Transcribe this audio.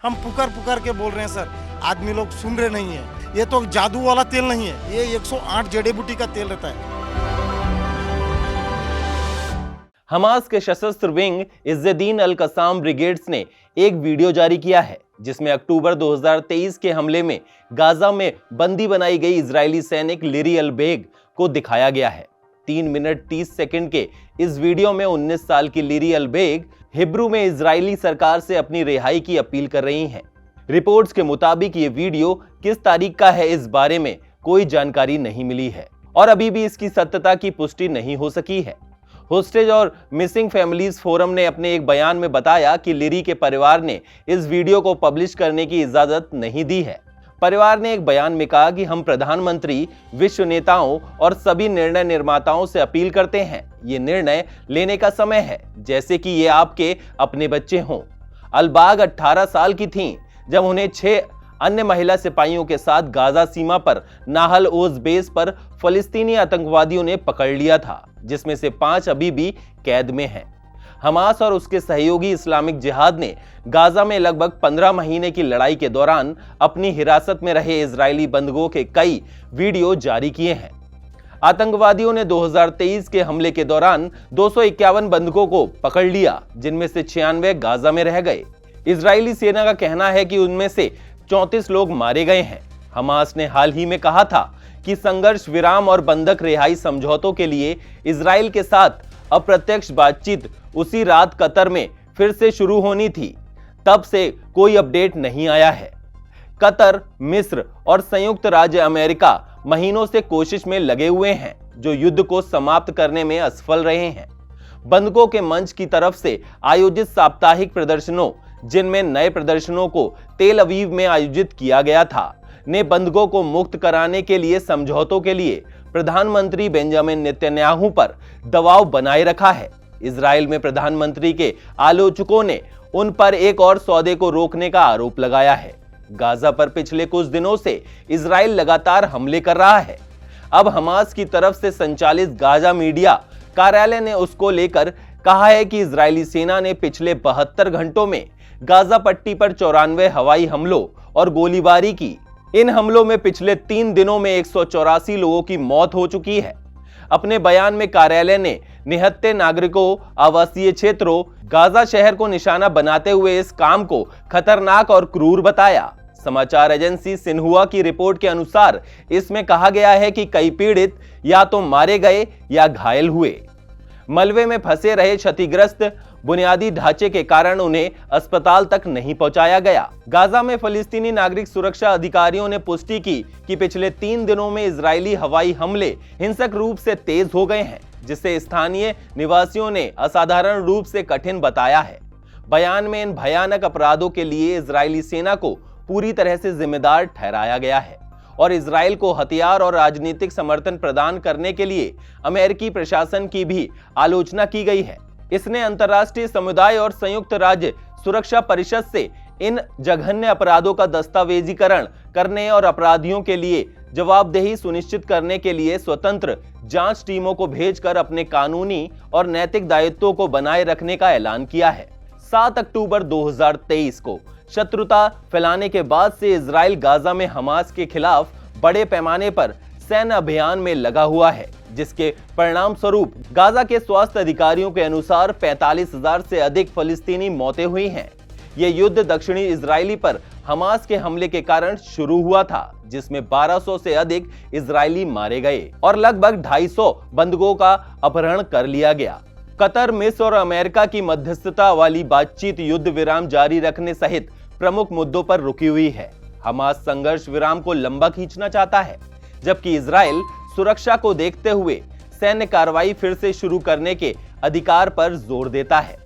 हम पुकार पुकार के बोल रहे हैं सर, आदमी लोग सुन रहे नहीं है। ये तो जादू वाला तेल नहीं है, ये 108 जड़ी बूटी का तेल रहता है। हमास के सशस्त्र विंग इज्जुद्दीन अल कसाम ब्रिगेड्स ने एक वीडियो जारी किया है जिसमें अक्टूबर 2023 के हमले में गाजा में बंदी बनाई गई इजरायली सैनिक लिरी अल बेग को दिखाया गया है। 3 मिनट 30 सेकंड के इस वीडियो में 19 साल की लिरी अल बेग हिब्रू में इजरायली सरकार से अपनी रिहाई की अपील कर रही हैं। रिपोर्ट्स के मुताबिक ये वीडियो किस तारीख का है इस बारे में कोई जानकारी नहीं मिली है और अभी भी इसकी सत्यता की पुष्टि नहीं हो सकी है। होस्टेज और मिसिंग फैमिलीज फोरम ने अपने एक बयान में बताया कि लिरी के परिवार ने इस वीडियो को पब्लिश करने की इजाजत नहीं दी है। परिवार ने एक बयान में कहा कि हम प्रधानमंत्री, विश्व नेताओं और सभी निर्णय निर्माताओं से अपील करते हैं, ये निर्णय लेने का समय है जैसे कि ये आपके अपने बच्चे हों। अलबाग 18 साल की थीं जब उन्हें 6 अन्य महिला सिपाहियों के साथ गाजा सीमा पर नाहल ओज बेस पर फलस्तीनी आतंकवादियों ने पकड़ लिया था, जिसमें से 5 अभी भी कैद में हैं। हमास और उसके सहयोगी इस्लामिक जिहाद ने गाजा में लगभग 15 महीने की लड़ाई के दौरान अपनी हिरासत में रहे इजरायली बंधकों के कई वीडियो जारी किए हैं। आतंकवादियों ने 2023 के हमले के दौरान 251 बंधकों को पकड़ लिया, जिनमें से 96 गाजा में रह गए। इजरायली सेना का कहना है कि उनमें से 34 लोग मारे गए हैं। हमास ने हाल ही में कहा था कि संघर्ष विराम और बंधक रिहाई समझौतों के लिए इजराइल के साथ अप्रत्यक्ष बातचीत उसी रात कतर में फिर से शुरू होनी थी। तब से कोई अपडेट नहीं आया है। कतर, मिस्र और संयुक्त राज्य अमेरिका महीनों से कोशिश में लगे हुए हैं जो युद्ध को समाप्त करने में असफल रहे हैं। बंधकों के मंच की तरफ से आयोजित साप्ताहिक प्रदर्शनों, जिनमें नए प्रदर्शनों को तेल अवीव में आयोजित किया गया था, ने बंधकों को मुक्त कराने के लिए समझौतों के लिए प्रधानमंत्री बेंजामिन नेतन्याहू पर दबाव बनाए रखा है। इजराइल में प्रधानमंत्री के आलोचकों ने उन पर एक और सौदे को रोकने का आरोप लगाया है। गाजा पर पिछले कुछ दिनों से इजराइल लगातार हमले कर रहा है। अब हमास की तरफ से संचालित गाजा मीडिया कार्यालय ने उसको लेकर कहा है कि इजरायली सेना ने पिछले 72 घंटों में गाजा पट्टी पर 94 हवाई हमलों और गोलीबारी की। इन हमलों में पिछले 3 दिनों में 184 लोगों की मौत हो चुकी है। अपने बयान में कार्यालय ने निहत्थे नागरिकों, आवासीय क्षेत्रों, गाजा शहर को निशाना बनाते हुए इस काम को खतरनाक और क्रूर बताया। समाचार एजेंसी सिन्हुआ की रिपोर्ट के अनुसार इसमें कहा गया है कि कई पीड़ित या तो मारे गए या घायल हुए। मलबे में फंसे रहे क्षतिग्रस्त बुनियादी ढांचे के कारण उन्हें अस्पताल तक नहीं पहुंचाया गया। गाजा में फलस्तीनी नागरिक सुरक्षा अधिकारियों ने पुष्टि की कि पिछले 3 दिनों में इजरायली हवाई हमले हिंसक रूप से तेज हो गए हैं, जिसे स्थानीय निवासियों ने असाधारण रूप से कठिन बताया है। बयान में इन भयानक अपराधों के लिए इजरायली सेना को पूरी तरह से जिम्मेदार ठहराया गया है और इजराइल को हथियार और राजनीतिक समर्थन प्रदान करने के लिए अमेरिकी प्रशासन की भी आलोचना की गई है। इसने अंतर्राष्ट्रीय समुदाय और संयुक्त राज्य सुरक्षा परिषद से इन जघन्य अपराधों का दस्तावेजीकरण करने और अपराधियों के लिए जवाबदेही सुनिश्चित करने के लिए स्वतंत्र जांच टीमों को भेजकर अपने कानूनी और नैतिक दायित्वों को बनाए रखने का ऐलान किया है। 7 अक्टूबर 2023 को शत्रुता फैलाने के बाद से इजराइल गाजा में हमास के खिलाफ बड़े पैमाने पर सैन्य अभियान में लगा हुआ है, जिसके परिणाम स्वरूप गाजा के स्वास्थ्य अधिकारियों के अनुसार 45,000 से अधिक फलस्तीनी मौतें हुई हैं। यह युद्ध दक्षिणी इजरायली पर हमास के हमले के कारण शुरू हुआ था, जिसमें 1200 से अधिक इजरायली मारे गए और लगभग 250 बंधकों का अपहरण कर लिया गया। कतर, मिस्र और अमेरिका की मध्यस्थता वाली बातचीत युद्ध विराम जारी रखने सहित प्रमुख मुद्दों पर रुकी हुई है। हमास संघर्ष विराम को लंबा खींचना चाहता है, जबकि इजराइल सुरक्षा को देखते हुए सैन्य कार्रवाई फिर से शुरू करने के अधिकार पर जोर देता है।